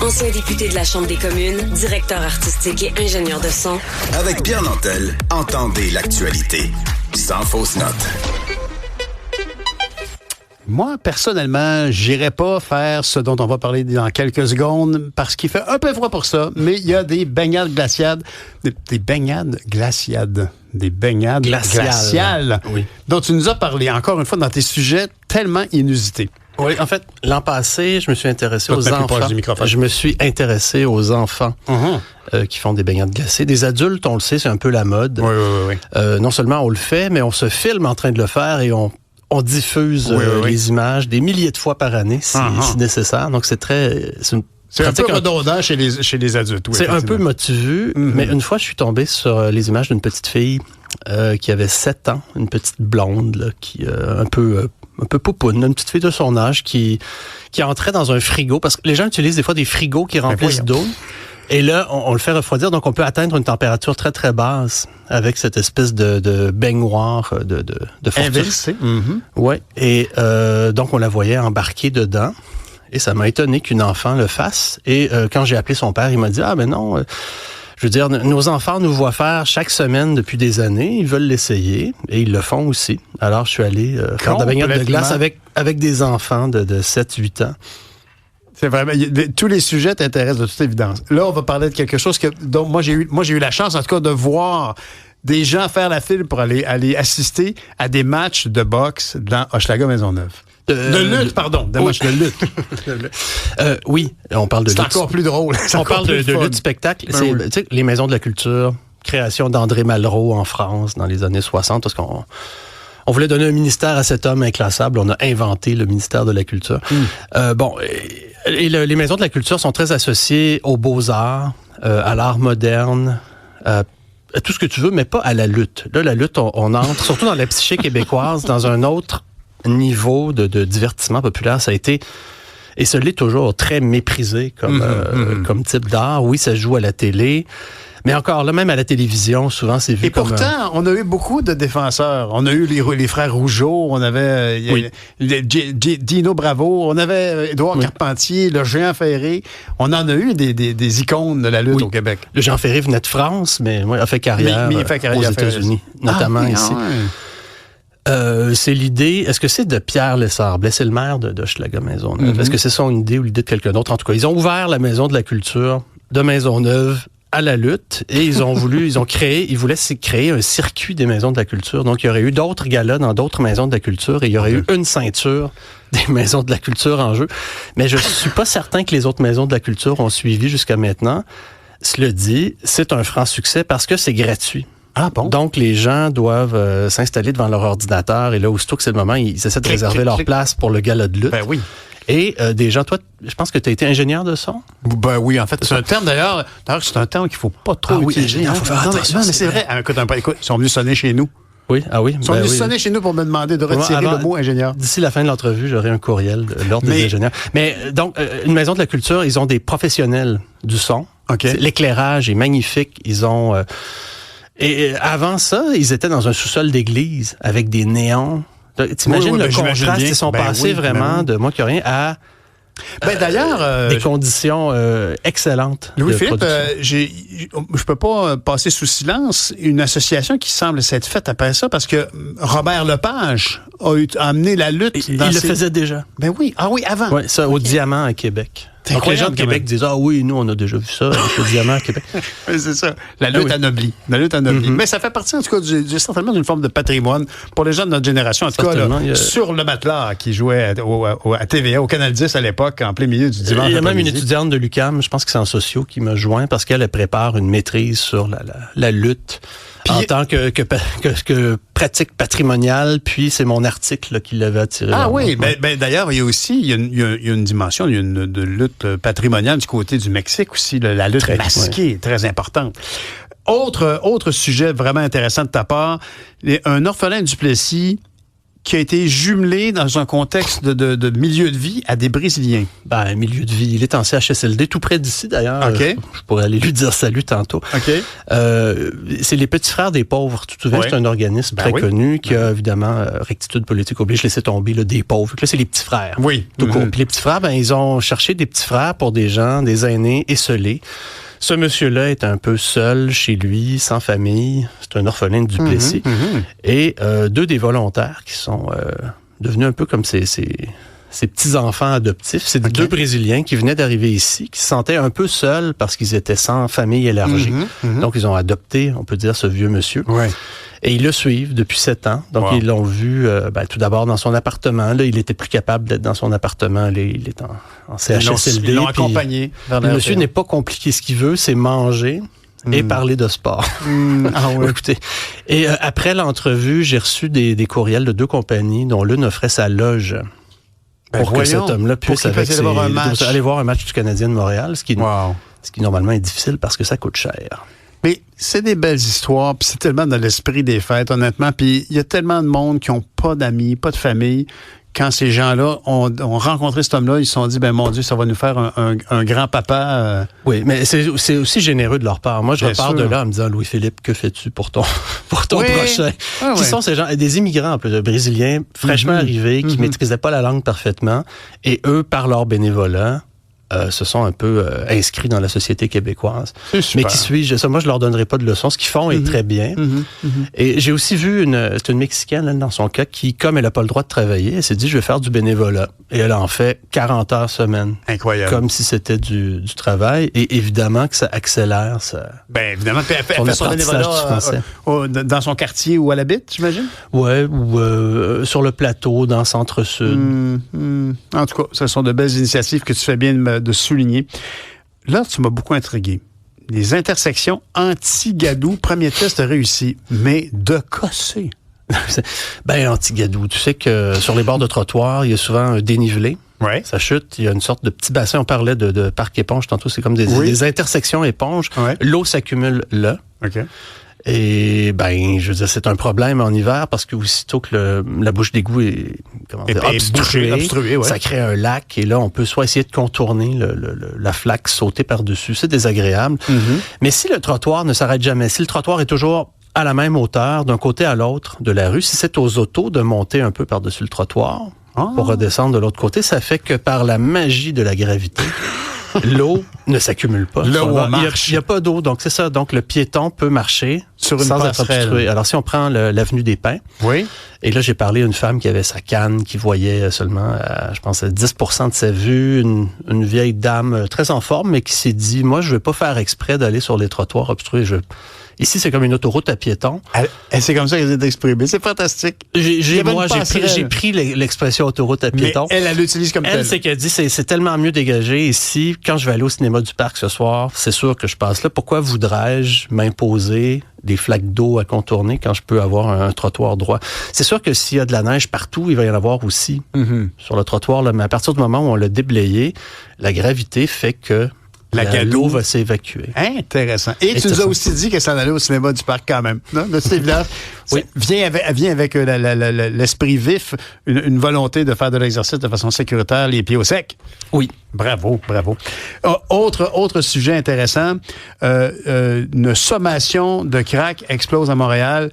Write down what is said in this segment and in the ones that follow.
Ancien député de la Chambre des communes, directeur artistique et ingénieur de son. Avec Pierre Nantel, entendez l'actualité. Sans fausse note. Moi, personnellement, j'irai pas faire ce dont on va parler dans quelques secondes parce qu'il fait un peu froid pour ça, mais il y a des baignades glaciales. Des baignades glaciales. Des baignades glaciales. Oui. Dont tu nous as parlé, encore une fois, dans tes sujets tellement inusités. Oui, en fait, l'an passé, je me suis intéressé aux enfants. Je me suis intéressé aux enfants qui font des baignades glacées. Des adultes, on le sait, c'est un peu la mode. Oui. Non seulement on le fait, mais on se filme en train de le faire et on diffuse les images des milliers de fois par année, si nécessaire. Donc, c'est un peu redondant chez les adultes. Oui, c'est un peu motivé, mais une fois, je suis tombé sur les images d'une petite fille qui avait 7 ans, une petite blonde, là, qui un peu poupoune, une petite fille de son âge qui entrait dans un frigo, parce que les gens utilisent des fois des frigos qui remplissent d'eau. Et là, on le fait refroidir, donc on peut atteindre une température très, très basse avec cette espèce de baignoire de fortune. Inversé. Ouais. Et donc, on la voyait embarquer dedans. Et ça m'a étonné qu'une enfant le fasse. Et quand j'ai appelé son père, il m'a dit « Ah, ben non, je veux dire, nos enfants nous voient faire chaque semaine depuis des années. Ils veulent l'essayer. Et ils le font aussi. » Alors, je suis allé faire de la baignade de glace avec des enfants de 7-8 ans. C'est vraiment, tous les sujets t'intéressent de toute évidence. Là, on va parler de quelque chose dont moi j'ai eu la chance, en tout cas, de voir des gens faire la file pour aller assister à des matchs de boxe dans Hochelaga Maisonneuve. De lutte, pardon. Des matchs de lutte. Oui, on parle de lutte. C'est encore plus drôle. On parle de lutte spectacle. C'est, tu sais, les maisons de la culture, création d'André Malraux en France dans les années 60, parce qu'on voulait donner un ministère à cet homme inclassable. On a inventé le ministère de la Culture. Les maisons de la culture sont très associées aux beaux-arts, à l'art moderne, à tout ce que tu veux, mais pas à la lutte. Là, la lutte, on entre, surtout dans la psyché québécoise, dans un autre niveau de divertissement populaire. Ça a été, et ce l'est toujours, très méprisé comme type d'art. Oui, ça se joue à la télé. Mais encore là, même à la télévision, souvent, c'est vu comme... Et pourtant, on a eu beaucoup de défenseurs. On a eu les frères Rougeau, on avait Dino Bravo, on avait Édouard Carpentier, le Géant Ferré. On en a eu des icônes de la lutte au Québec. Le Géant Ferré venait de France, mais a fait carrière, aux États-Unis, notamment ici. Ouais. C'est l'idée... Est-ce que c'est de Pierre Lessard-Blais? C'est le maire de Hochelaga Maisonneuve. Est-ce que c'est son idée ou l'idée de quelqu'un d'autre? En tout cas, ils ont ouvert la Maison de la Culture de Maisonneuve à la lutte, et ils voulaient créer un circuit des maisons de la culture. Donc, il y aurait eu d'autres galas dans d'autres maisons de la culture, et il y aurait eu une ceinture des maisons de la culture en jeu. Mais je suis pas certain que les autres maisons de la culture ont suivi jusqu'à maintenant. Cela dit, c'est un franc succès parce que c'est gratuit. Ah bon? Donc, les gens doivent s'installer devant leur ordinateur, et là, aussitôt que c'est le moment, ils essaient de réserver leur place pour le gala de lutte. Ben oui. Et des gens, toi, je pense que tu as été ingénieur de son. Ben oui, en fait, c'est un terme d'ailleurs, c'est un terme qu'il faut pas trop utiliser. Il faut faire attention. Non, mais c'est vrai. Écoute, ils sont venus sonner chez nous. Oui, Ils sont venus sonner chez nous pour me demander de retirer le mot ingénieur. D'ici la fin de l'entrevue, j'aurai un courriel de l'Ordre des ingénieurs. Mais donc, une maison de la culture, ils ont des professionnels du son. Okay. L'éclairage est magnifique. Ils ont... Et avant ça, ils étaient dans un sous-sol d'église avec des néons. T'imagines le contraste, ils sont passés vraiment de moins que rien à d'ailleurs, des conditions excellentes. Louis-Philippe, je peux pas passer sous silence une association qui semble s'être faite après ça, parce que Robert Lepage a amené la lutte. Il le faisait déjà. Ben oui, avant. Oui, ça, au Diamant à Québec. Donc les gens de Québec disent « Ah oui, nous, on a déjà vu ça, au Diamant à Québec. » Oui, c'est ça. La lutte anoblie. Mais ça fait partie, en tout cas, certainement d'une forme de patrimoine pour les gens de notre génération. En tout cas, sur le matelas qui jouait à TVA, au Canal 10 à l'époque, en plein milieu du dimanche. Il y a même une étudiante de l'UQAM, je pense que c'est en sociaux, qui m'a joint parce qu'elle prépare une maîtrise sur la lutte. En tant que pratique patrimoniale, puis c'est mon article là, qui l'avait attiré. Ah oui, d'ailleurs, il y a aussi une dimension de lutte patrimoniale du côté du Mexique aussi, la lutte masquée est très importante. Autre sujet vraiment intéressant de ta part, un orphelin du Plessis qui a été jumelé dans un contexte de milieu de vie à des Brésiliens. Milieu de vie, il est en CHSLD, tout près d'ici d'ailleurs. Okay. Je pourrais aller lui dire salut tantôt. Okay. C'est les Petits Frères des pauvres. Tu te souviens, c'est un organisme très connu qui a évidemment, rectitude politique oblige, laissé tomber des pauvres. Là, c'est les Petits Frères. Oui. Tout court. Puis les Petits Frères, ils ont cherché des petits frères pour des gens, des aînés esseulés. Ce monsieur-là est un peu seul chez lui, sans famille. C'est un orphelin de Duplessis. Et deux des volontaires qui sont devenus un peu comme ses petits-enfants adoptifs. C'est deux Brésiliens qui venaient d'arriver ici, qui se sentaient un peu seuls parce qu'ils étaient sans famille élargie. Donc, ils ont adopté, on peut dire, ce vieux monsieur. Ouais. Et ils le suivent depuis 7 ans. Donc, ils l'ont vu tout d'abord dans son appartement. Là, il était plus capable d'être dans son appartement. Là, il est en CHSLD. Ils l'ont accompagné. Le monsieur n'est pas compliqué. Ce qu'il veut, c'est manger et parler de sport. Écoutez. Et après l'entrevue, j'ai reçu des courriels de 2 compagnies dont l'une offrait sa loge. Pour que cet homme-là puisse aller voir un match du Canadien de Montréal, ce qui normalement est difficile parce que ça coûte cher. Mais c'est des belles histoires, puis c'est tellement dans l'esprit des fêtes, honnêtement. Puis il y a tellement de monde qui n'ont pas d'amis, pas de famille. Quand ces gens-là ont rencontré cet homme-là, ils se sont dit, mon Dieu, ça va nous faire un grand-papa. Oui, mais c'est aussi généreux de leur part. Moi, je repars de là en me disant, Louis-Philippe, que fais-tu pour ton prochain? Qui sont ces gens? Des immigrants, en plus, de Brésiliens, fraîchement arrivés, qui maîtrisaient pas la langue parfaitement. Et eux, par leur bénévolat, se sont un peu inscrits dans la société québécoise. Mais qui suis-je? Ça, moi, je leur donnerai pas de leçons. Ce qu'ils font est très bien. Et j'ai aussi vu c'est une Mexicaine, elle, dans son cas, qui, comme elle n'a pas le droit de travailler, elle s'est dit, je vais faire du bénévolat. Et elle en fait 40 heures semaine. Incroyable. Comme si c'était du travail. Et évidemment que ça accélère évidemment. Puis elle fait son bénévolat dans son quartier où elle habite, j'imagine? Oui, ou sur le plateau, dans Centre-Sud. En tout cas, ce sont de belles initiatives que tu fais bien de souligner. Là, tu m'as beaucoup intrigué. Les intersections anti-gadou, premier test réussi, mais de casser. Anti-gadou. Tu sais que sur les bords de trottoir, il y a souvent un dénivelé. Ouais. Ça chute, il y a une sorte de petit bassin. On parlait de parc éponge tantôt, c'est comme des intersections éponges. Ouais. L'eau s'accumule là. OK. Et je veux dire, c'est un problème en hiver parce que aussitôt que la bouche d'égout est obstruée, ça crée un lac et là, on peut soit essayer de contourner la flaque, sauter par-dessus. C'est désagréable. Mais si le trottoir ne s'arrête jamais, si le trottoir est toujours à la même hauteur, d'un côté à l'autre de la rue, si c'est aux autos de monter un peu par-dessus le trottoir pour redescendre de l'autre côté, ça fait que par la magie de la gravité, l'eau ne s'accumule pas. Là où on marche. Il n'y a pas d'eau, donc c'est ça. Donc le piéton peut marcher sans être obstrué. Alors si on prend l'avenue des Pins, et là j'ai parlé à une femme qui avait sa canne, qui voyait seulement, je pense, 10% de sa vue, une vieille dame très en forme, mais qui s'est dit, moi je ne vais pas faire exprès d'aller sur les trottoirs obstrués. Ici, c'est comme une autoroute à piétons. C'est comme ça qu'elle s'est exprimée. C'est fantastique. J'ai pris l'expression autoroute à piétons. Mais elle l'utilise comme telle. Elle, c'est qu'elle dit, c'est tellement mieux dégagé. Ici, quand je vais aller au cinéma du parc ce soir, c'est sûr que je passe là. Pourquoi voudrais-je m'imposer des flaques d'eau à contourner quand je peux avoir un trottoir droit? C'est sûr que s'il y a de la neige partout, il va y en avoir aussi sur le trottoir. Là. Mais à partir du moment où on l'a déblayé, la gravité fait que l'eau va s'évacuer. Intéressant. Et tu nous as aussi dit que ça allait au cinéma du parc quand même. Non? De toute évidence, vient avec l'esprit vif, une volonté de faire de l'exercice de façon sécuritaire, les pieds au sec. Oui. Bravo. Autre sujet intéressant, une sommation de crack explose à Montréal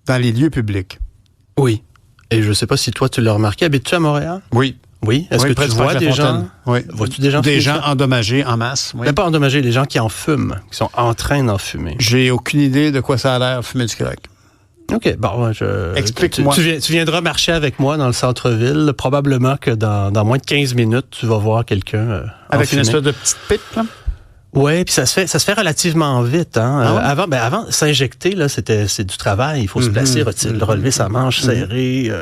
dans les lieux publics. Oui. Et je ne sais pas si toi, tu l'as remarqué. Habites-tu à Montréal? Oui. Oui, est-ce que tu vois des gens? Vois-tu des gens endommagés en masse? Mais pas endommagés, les gens qui en fument, qui sont en train d'en fumer. J'ai aucune idée de quoi ça a l'air, fumer du crack. OK, explique-moi. Tu viendras marcher avec moi dans le centre-ville. Probablement que dans moins de 15 minutes, tu vas voir quelqu'un avec une espèce de petite pipe, là? Oui, puis ça se fait relativement vite. Avant, s'injecter, là, c'est du travail. Il faut se placer, relever sa manche serrée.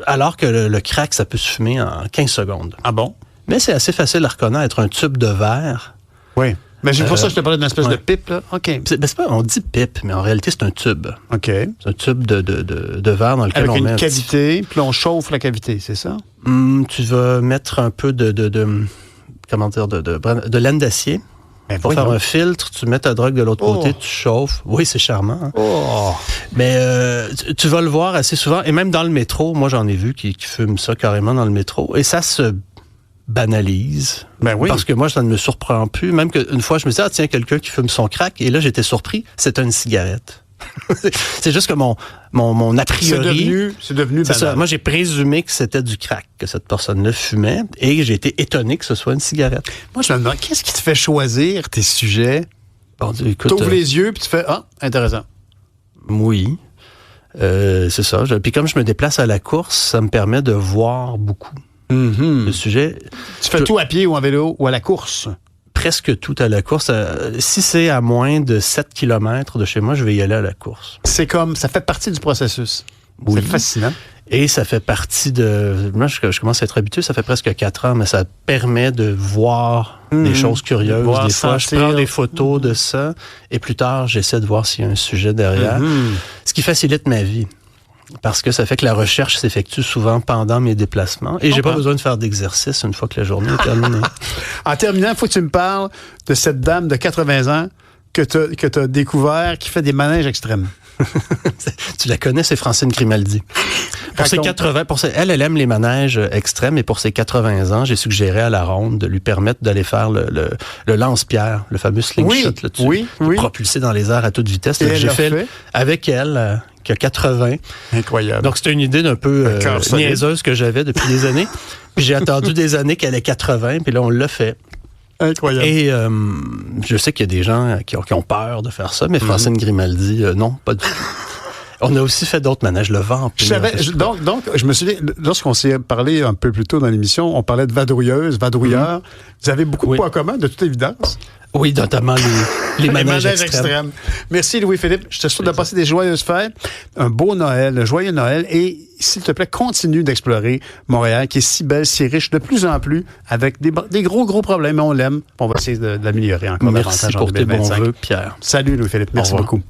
Alors que le crack, ça peut se fumer en 15 secondes. Ah bon? Mais c'est assez facile à reconnaître. Un tube de verre. Oui. Mais c'est pour ça que je te parlais d'une espèce de pipe, là. OK. On dit pipe, mais en réalité, c'est un tube. OK. C'est un tube de verre dans lequel on met... Avec une cavité, puis on chauffe la cavité, c'est ça? Tu vas mettre un peu de laine d'acier Pour faire un filtre, tu mets ta drogue de l'autre côté, tu chauffes. Oui, c'est charmant. Hein? Oh. Mais tu vas le voir assez souvent. Et même dans le métro, moi, j'en ai vu qui fument ça carrément dans le métro. Et ça se banalise. Parce que moi, ça ne me surprend plus. Même qu'une fois, je me disais, tiens, quelqu'un qui fume son crack. Et là, j'étais surpris. C'était une cigarette. C'est juste que mon a priori... C'est devenu banal. Ça. Moi, j'ai présumé que c'était du crack que cette personne-là fumait et j'ai été étonné que ce soit une cigarette. Moi, je me demande, qu'est-ce qui te fait choisir tes sujets? Bon, écoute, t'ouvres les yeux puis tu fais, intéressant. Oui, c'est ça. Puis comme je me déplace à la course, ça me permet de voir beaucoup le sujet. Tu fais tout à pied ou en vélo ou à la course? Presque tout à la course. Si c'est à moins de 7 km de chez moi, je vais y aller à la course. C'est comme, ça fait partie du processus. Oui. C'est fascinant. Et ça fait partie de... Moi, je commence à être habitué, ça fait presque 4 ans, mais ça permet de voir des choses curieuses. Des fois, je prends des photos de ça, et plus tard, j'essaie de voir s'il y a un sujet derrière. Ce qui facilite ma vie. Parce que ça fait que la recherche s'effectue souvent pendant mes déplacements. Et j'ai pas besoin de faire d'exercice une fois que la journée est terminée. En terminant, il faut que tu me parles de cette dame de 80 ans que tu as découvert qui fait des manèges extrêmes. Tu la connais, c'est Francine Grimaldi. Pour ses 80, elle aime les manèges extrêmes et pour ses 80 ans, j'ai suggéré à la ronde de lui permettre d'aller faire le lance-pierre, le fameux slingshot, propulsé dans les airs à toute vitesse. J'ai fait avec elle, qui a 80. Incroyable. Donc, c'était une idée d'un peu niaiseuse que j'avais depuis des années. Puis j'ai attendu des années qu'elle ait 80, puis là, on l'a fait. Incroyable. Et je sais qu'il y a des gens qui ont peur de faire ça, mais Francine Grimaldi, non, pas du tout. On a aussi fait d'autres manèges, le vampire. Donc, je me souviens, lorsqu'on s'est parlé un peu plus tôt dans l'émission, on parlait de vadrouilleuses, vadrouilleurs. Vous avez beaucoup de points communs, de toute évidence. Oui, notamment les manèges extrêmes. Merci Louis-Philippe. Je te souhaite de passer des joyeuses fêtes, un beau Noël, un joyeux Noël et, s'il te plaît, continue d'explorer Montréal qui est si belle, si riche, de plus en plus, avec des gros problèmes. On l'aime. On va essayer de l'améliorer encore davantage en 2025. Merci pour tes bons vœux, Pierre. Salut Louis-Philippe. Merci beaucoup.